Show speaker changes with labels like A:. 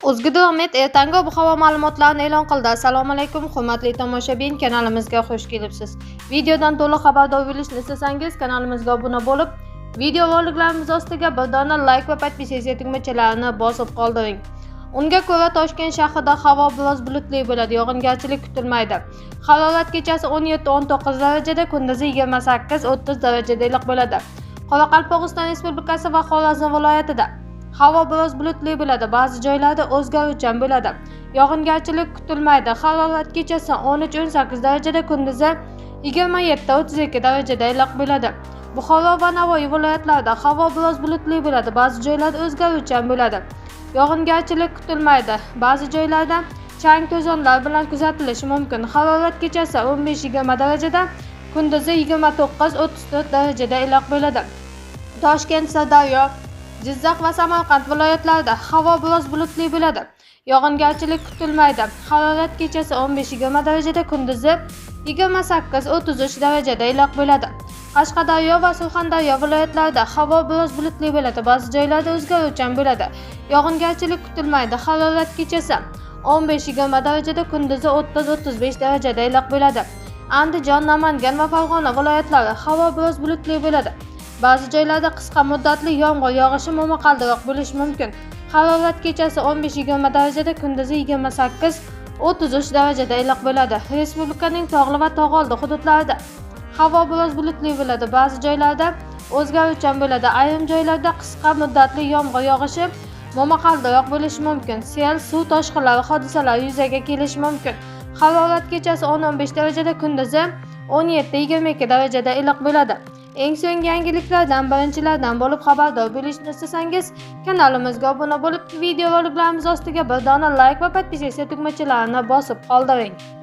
A: O'zgidromet ertangi ob-havo ma'lumotlarini e'lon qildi. Assalomu alaykum, hurmatli tomoshabin, kanalimizga xush kelibsiz. Videodan to'liq xabardor bo'lishni istasangiz, kanalimizga obuna bo'lib, video roliklarimiz ostiga bir dona like va podpisatsiya tugmachalarini bosib qoldiring. Unga ko'ra Toshkent shahrida havo biroz bulutli bo'ladi, yog'ingarchilik kutilmaydi. Harorat kechasi 17-19 darajada, kunduzi 28-30 darajada iliq bo'ladi. Qoraqalpog'iston Respublikasi va Xorazm viloyatida havo biroz bulutli bo'ladi, ba'zi joylarda o'zgaruvchan bo'ladi. Yog'ingarchilik kutilmaydi. Harorat kechasi 13-18 darajada, kunduzi 27-32 darajada iliq bo'ladi. Buxoro va Navoiy viloyatlarida havo biroz bulutli bo'ladi, ba'zi joylarda o'zgaruvchan bo'ladi. Yog'ingarchilik kutilmaydi. Ba'zi joylarda chang to'zonlar bilan kuzatilishi mumkin. Harorat kechasi 15-20 darajada, kunduzi 29-34 darajada iliq bo'ladi. Toshkent, Sirdaryo, Jizzax va Samarqand viloyatlarida havo biroz bulutli bo'ladi. Yog'ingarchilik kutilmaydi. Harorat kechasi 15-20 darajada, kunduzi 28-33 darajada iliq bo'ladi. Qashqadaryo va Surxondaryo viloyatlarida havo biroz bulutli bo'ladi, ba'zi joylarda o'zgaruvchan bo'ladi. Yog'ingarchilik kutilmaydi. Harorat kechasi 15-20 darajada, kunduzi 30-35 darajada iliq bo'ladi. Andijon, Namangan va Farg'ona viloyatlari havo biroz bulutli bo'ladi. Ba'zi joylarda qisqa muddatli yomg'ir yog'ishi momaqaldiroq bo'lishi mumkin. Harorat kechasi 15-20 darajada, kunduzi 28-33 darajada iliq bo'ladi. Respublikaning tog'li va tog'oldi hududlarida havo biroz bulutli bo'ladi. Ba'zi joylarda o'zgaruvchan bo'ladi. Ayrim joylarda qisqa muddatli yomg'ir yog'ishi momaqaldiroq bo'lishi mumkin. Sel, suv toshqinlari hodisalari yuzaga kelishi mumkin. Harorat kechasi 10-15 darajada, kunduzi 17-22 darajada iliq bo'ladi. Eng so'nggi yangiliklardan birinchilardan bo'lib xabardor bo'lishni istasangiz, kanalimizga obuna bo'lib, video roliklarimiz ostiga bir dona like va podpisatsiya tugmachalarini bosib qoldiring.